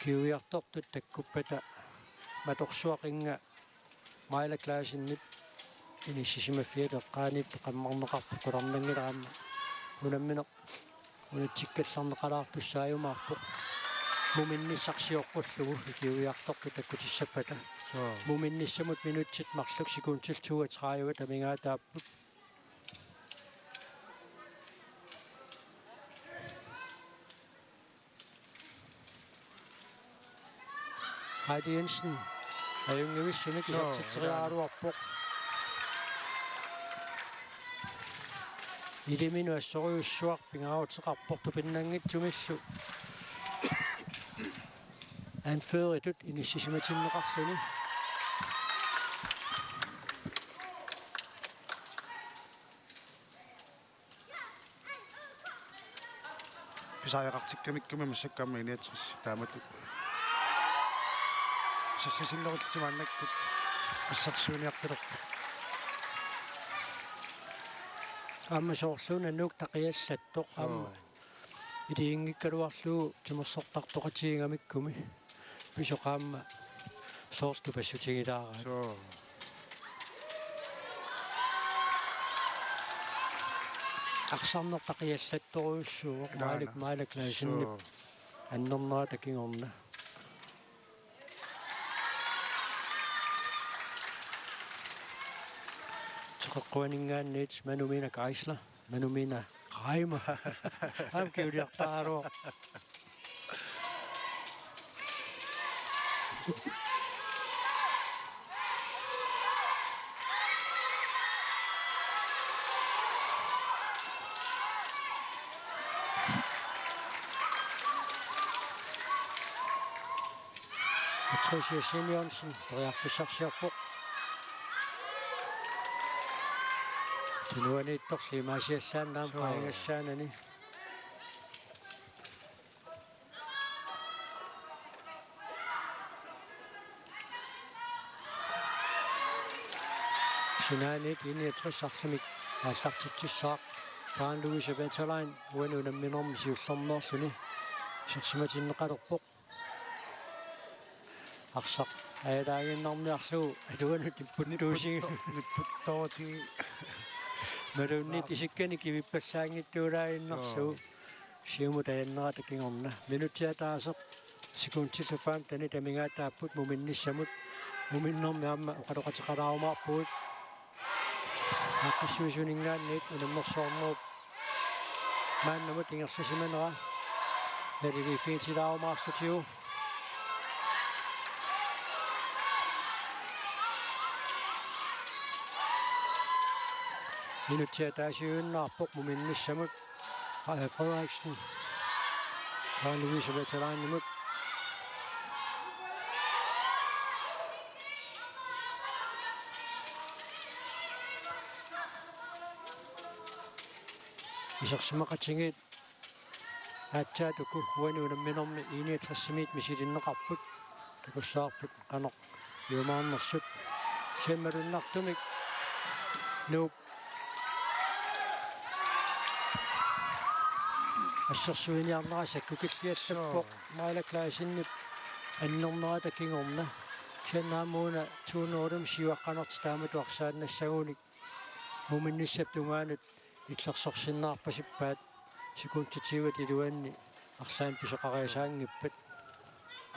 киуиартортут таккуппата маторсуақинга майла клаасиннип иниссисимаффиат эққаанит қаммарнеқарпу куларнангилаама унамминеқ унатсиккалларнеқалаартуссааюмаарпоқ муминниссарсиоққуллугу киуиарторту таккутиссаппата so муминниссамут минутсит марлук секундтил 32 тамингаатааппут Heidi Jensen аюнгивиссуник исартитсериааруарпоқ илимину ассориуссуар пингараутеқарпорту пиннангитсумиллу анферитут иниссисиматиннеқарлуни писааяқартиккамикками массаккаама иниатерисси таамату сассасиннерутсимааннаккут ассарсууниартилерпу амма соорлуна нук тақиаллаттоқ амма илиингиккалуарлуу тимерсортартоқатигамиккуми писоқаама соорту пассутигилаараа so арсарнертақиаллатторуйуссуу маалик лаасиннип аннернерата кингорна теққуанингаанниит манумина Chrysler манумина Reimer ham kiuliartaaro Patricia Simonsen toriarfissarsiarpoq tunuaniittorlimaasiallaannaam qaingassaanani sinaaniit 61-arlimik aallartitsissaaq Karen Louise Vetterlein uanuunamminormi siullernerluni sersimatinneqalerpoq арсақ аялаагиннарниарлугу алуанут иппуттуусиг ниппуттоотиги маруннит исиккани кивиппаллаангиттуулаагиннарлугу сиумут аяннерата кингорна минутиатаасеқ секундтиллуфаам тани тамигаатааппут муминниссамут муминнэрми аама оқалоқатеқалаарумаарпуут аққиссуисунингаанниит унаммерсуарнеруп мааннамут ингерласиманера налили фиитилаарумаарлутиу минутиатаасиуиннаарпоқ муминниссамут Frederiksen Karen Louise Vetterlein imod исерсимақатингит аатсаатуку уануунамминорми 61-мит мисилиннеқарпут такуссаарпут қанеқ юумаарнерсут симмалуннартумик нуп ассерсуиниарнерасакку киллиаллаппоқ маалаклаасиннип аннернерата кингорна чанаамууна туунерулум сиуаққанерти таамату арсааннассагууник муминниссап тунгаанут иллерсорсиннаарпасиппаат секундтитиват илуанни арлаан писоқариасаангиппат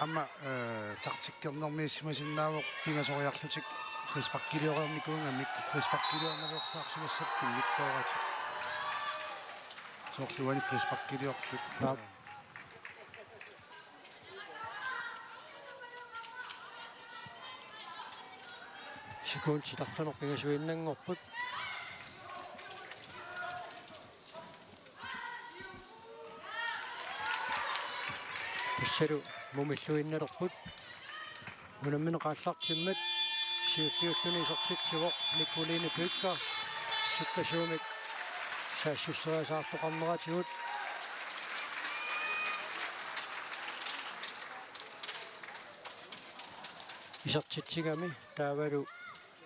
ама тартиккернэрмииссимасиннаавоқ пингасориарлутик фриспаккилиориорникуунга фриспаккилиорнерсаарсимассаппин миттоорати соортуани фриспаккилиортут секундтиларфанер пингасуиннангорпут писсалу мумиллуинналерпут унамминеқааллартиммат сиуллиуллуни сортитсивоқ Николине Пykka суккасуумик саассуссериасаартоқарнератигут исертитсигами таавалу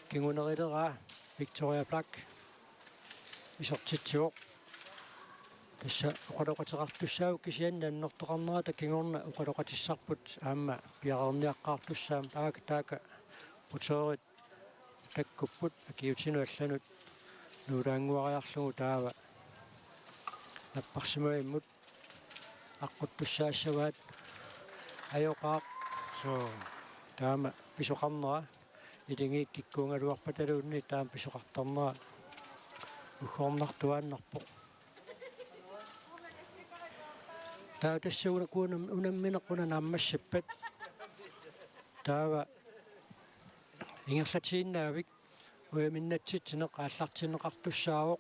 кингунерилераа Victoria Black исертитсивоқ тасса оқалоқатеқартуссаау кисианнааннэртоқарнерата кингорна оқалоқатиссарпут аама пиарерниаққартуссаам таaka путерит таккуппут акиутинуалланут нуулаангуариарлугу таава наппарсимаиммут аққуттуссаассаваат аёқаақ со таама писоқарнера илингиик киккуунгалуарпаталуунни таама писоқартарнера ухоорнартуааннарпоқ таа тассауна куунам унамминеқуна нааммассаппат таава ингерлатииннаавик уяминнатситсинеқ ааллартинеқартуссаавоқ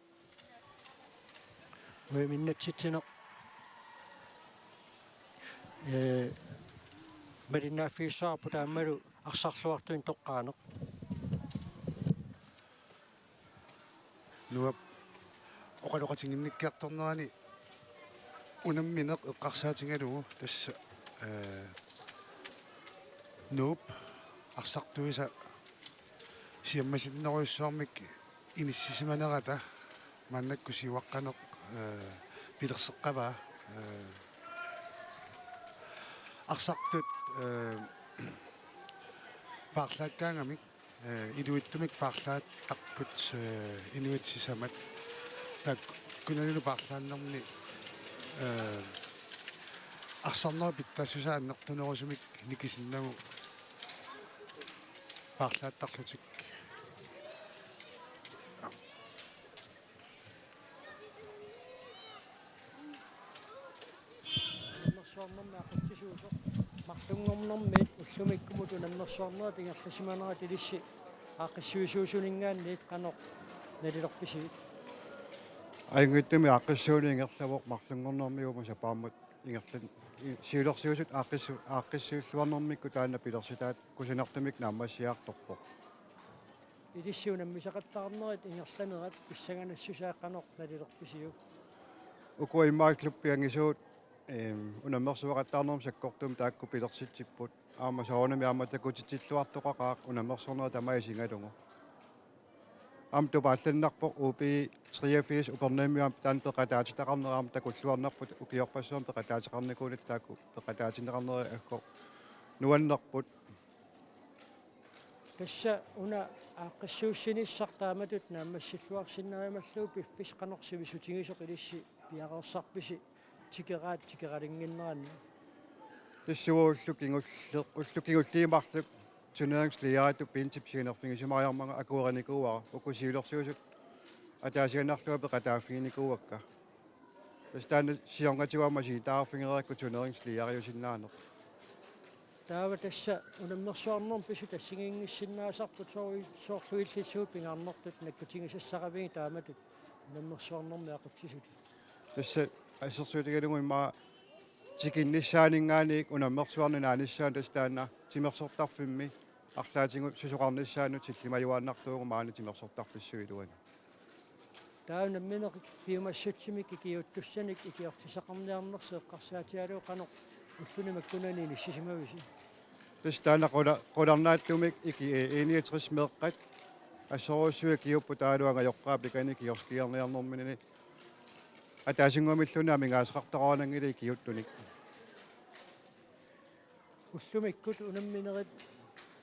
уяминнатситсинеқ маринааффиссаарпу таамалу арсарлуартуин тоққаанеқ нуап оқалоқатингинниккиарторнерани унамминеқ эққарсаатингалугу тасса нуп арсартуиса сиаммасиннеруйуссуармик иниссисиманерата маннакку сиуаққанеқ пилерсеққаваа арсартут парлааккаангамик илуиттумик парлаат тарпут инуитсисамат так куналу парлааннэрни арсарнера питтассуса аннертунерусумик никисиннагу парлааттарлутик наммерсуарнэрми ақутсисуусо марлунгорнэрмиит уллумиккумуту наммерсуарнера тингерласиманера тилисси ааққиссуисуусунингаанниит канеқ налилерписи айнгиттами ааққиссуунингерлавоқ марлунгорнэрмиума сапааммут ингерлан сиулерсиусут ааққиссуиллуарнэрмикку таана пилерситаат кусинартумик нааммассиаарторпоқ илиссиунаммисақаттаарнерит ингерланерат писсаганассусааққанеқ налилерписиу укуиммааклуппиангисуут унаммерсуақаттаарнерм саккортум таакку пилерситсиппут аама соонами аама такутитиллуартоқақаақ унаммерсорнера тамаисингалугу ам тупаалланнарпоқ упи 83 упернэмиам таан пеқатаатитақарнераам такуллуарнарпут укиорпассуам пеқатаатеқарникуунит таакку пеқатаатинеқарнери акко нуаннерпут тасса уна ааққиссууссиниссартааматут наамассиллуарсиннарималлуу пиффис қанерсивисутигисоқ илисси пиареерсарписи тикералингиннеранна тассуууллукингуллиимарлук тунеангслиарату пинтипсигинерфигисимариармага акуераникууара укусиулерсиусут атаасиганнарлуа пеқатааффигиникууакка тастаана сиоргатигуама ситаарфигерекку тунеангслиариусиннаанер таава тасса унаммерсуарнерм пису тассигингиссиннаасарпут соорлуиллиссуут пингаарнертут наккутигисассаравиги тааматут унаммерсуарнерми ақутсисут тасса ассерсуутигалугу имма тикинниссаанингаанник унаммерсуарнинааниссаан тастаана тимерсортарфимми арлаатингут сусоқарниссаанут силлимаюааннартуугу маани тимерсортарфиссуилуани таунамминеқ пиумассутсимик икиуттуссаник икиортисақарниарнерсу эққарсаатиалуу қанеқ уллунимаккунани ниссисимависи тастаана қуларнааттумик ики 61 меққат ассоруссуи киуппу таалуага йоққаа пикани киорскиарниарнэрминини атаасингуамиллуна мигаасеқартараанангили киуттуник уллумиккут унамминерит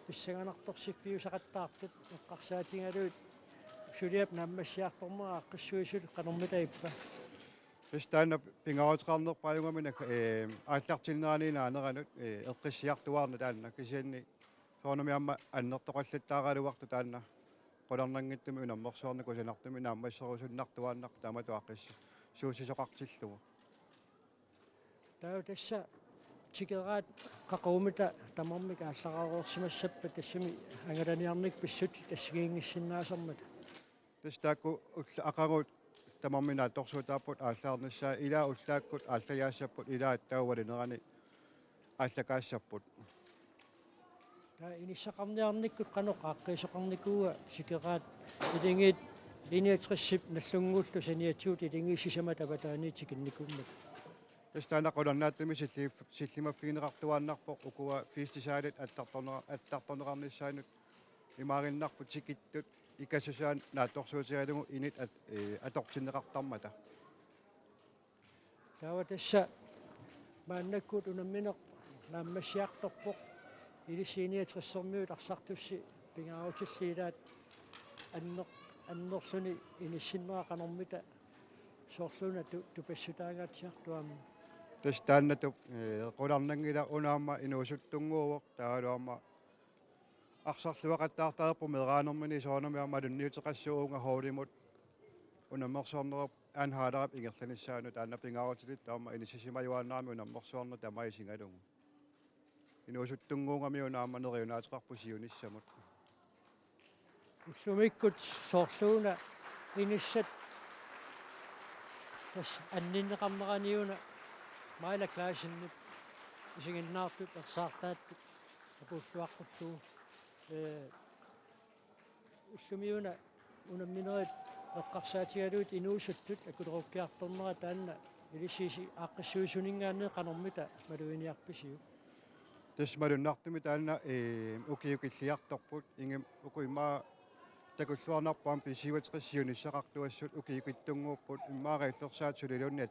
писсаганарторсиффиусақаттаартут эққарсаатингалуут сулиап нааммассиарторнера аққиссуисут қанэрмитаиппа тастаана пингааутеқарнерпааюгамина ааллартилнераниина анеранут эққиссиартуаарна таанна кисианни соономиамма аннертоқаллаттаагалуарту таанна qolornanngittum unammersuarna kusanartumi naammasserusunnartuaannaq tamatu aqqissi suusisоqartillугу таа тасса тикераат qaqaumita тамармик аалларааруорсимассаппа тассами ангаланиарник писсут тассигиингиссиннаасармат тастаакку ақагут тамармина торсуутааппут ааллаарнissaа илаа уллааккут ааллаяассаппут илаа аттауалинерани ааллакаассаппут таа иниссақарниарниккут канеқ ааққисоқарникууа сикераат илингит линиатриссип наллунгууллу саниатсуут илингиссисама табатааниитикинникуммат тастаана qolornaatumi силлимаффигинеқартуааннарпоқ укуа 50 саалит аттарторнеқарниссаанут имаариннарпу тикиттут икассусаан нааторсуутигалугу инит атортиннеқартармата таа тасса мааннаккут унамминеқ нааммассиарторпоқ илиссииниатриссэрмиут арсартусси пингаарутиллиилаат аннерлуни иниссиннеқанэрмита соорлуна тупассутаагаатсиартуамма тастааннатуп qolornangila unaamma inuusuttungууvoq taaluarma арсарлуақаттаартаарпу мерааnermini соономиарма лунниутеқассуунга хооlimut унаммерсуарнеруп аанхаалерап ингерланиссаану таанна пингаарутилит таама инисисимаюааннаами унаммерсуарна тамаисингалугу иnuusuttungуунгами унаамма нериунаатеқарпу сиунissamут уллумиккут соорлууна иниссат тас анниннеқарнераниуна майла клаасиннут исигиннаартут ерсаартааттут апуллуаққуллуу уллумиуна унамминерит эққарсаатигалуут инуусуттут акулеруккиарторнера таанна илиссиси ааққиссуисунингаанне қанэрмита малуиниарписиу тасмалуннартуми таанна укиукиллиарторпут ингем укуимаа такуллуарнарпаам писиватеқиссиунissaqartuassut укиукиттунгууппут иммаарииллерсаат сулилуунниат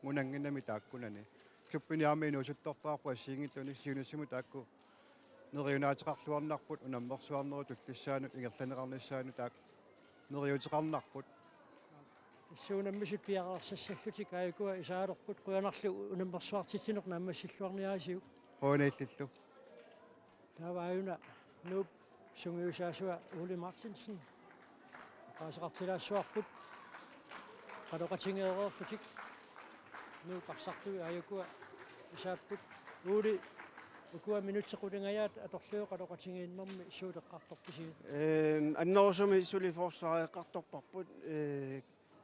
нунангинами тааккунани клуппиниарми инуусуттортаарпу ассиингиттуни сиунissиму таакку нериунаатеқарлуарнарпут унаммерсуарнеру туллиссаанут ингерланеқарниссаану таак нериутеқарнарпут тассуунаммисут пиақарсассаллутик аякуа исаалерпут қуянарлу унаммерсуартитинеқ нааммассиллуарниаасиу Qoonaillillu. таавааюна нууп сунгиусаасуа Ули Мартинсен qaasaqartilaassуарпут qalоqатингеерерлутик нуу қарсартуи аякуа исааппут Ули ukua minutsequlingayat atorluu qalоqатингииннэрми исуулеққарторписиу аннерусуми сули форсвареққарторпарпут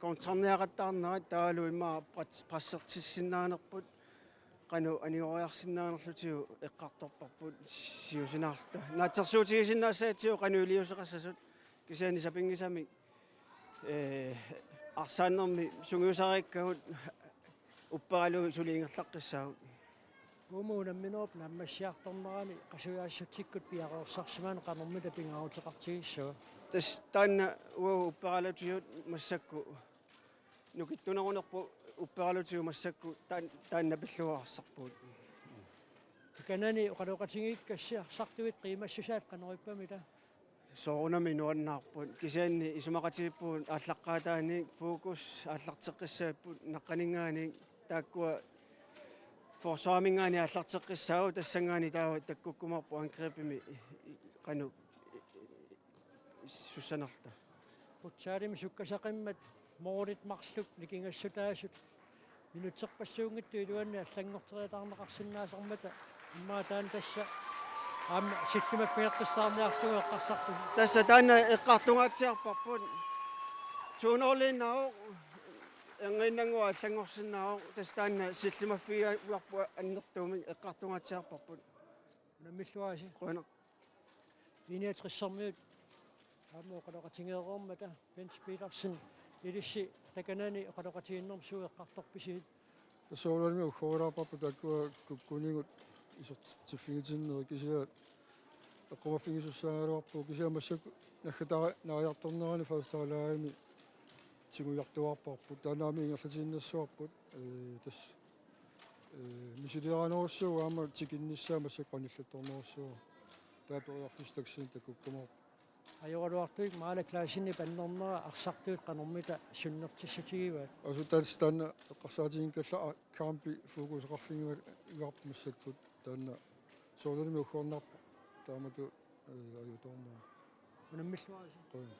контрнеақаттаарнерат таалу имаа прассертиссиннаанерпут qaну аниориарсиннаанерлутигу эққарторпарпут сиусинаарлута наатсерсуутигисиннаассаатиу qaну илиусеқассасут кисаани сапингисами арсааннерми сунгиусариккагут уппаралу сулиингерлаққиссаагут уумуунамминооп наммассиарторнерани qasuяассутиккут пиареерсарсимаан qanермита пингаутеқартигиссуа тас таанна уу уппаралутигут массакку нукиттунерунерпу уппаралутигу массакку таанна пиллуаарсарпуут канани qalоqатингииккассиарсартуит қимассусаат qanериппамита соорунами нуаннаарпут кисаанни исумақатигиппуун ааллаққаатаани фокус ааллартеққиссааппут наққанингаани тааккуа форсуамингаани ааллартеққиссаагу тассангаани таава таккуккумарпу ангрепими qaну суссанерта футсаалими суккасақиммат моорит марлук никингассутаасут минутсерпассуунгитту илуанни аллангортериатаарнеқарсинаасермата иммаа таан тасса аама силлимаппиаққиссаарниарлуга эққарсарту тасса таана эққартунгаатсиарпарпут туунерлиннао энгиннангуа аллангорсиннао тас таана силлимаффиуарпу аннертууми эққартунгаатсиарпарпут наммиллуаси қуана иниатриссэрмиут аама qalоqатингеерермата Бенс Петерсен илисси таканани qalоqатииннэрм суеққарторписиит тассуулалми уххоораарпарпу таккуа куккунигут исертиффигитиннери кисиа эққумаффигисуссаагалуарпу кисиа массаку наххатара нариарторнерани фаустарлаагами тигуяртуарпарпу танаами ингерлатииннассуарпут тас мисилиаранеруссуу аама тикинниссаа массаққаниллатторнеруссуу таапериарфистаксин такуккумаа ajorluartuik maala klaasini pannermera arsartuut qanermita sunnertissutigivat асутаалс таана эққарсаатигинкалла кампи фокусеқарфингуат уарп массаккут таана соорнами уххорнарпа таамату аюторнаа унаммиллуаси qoin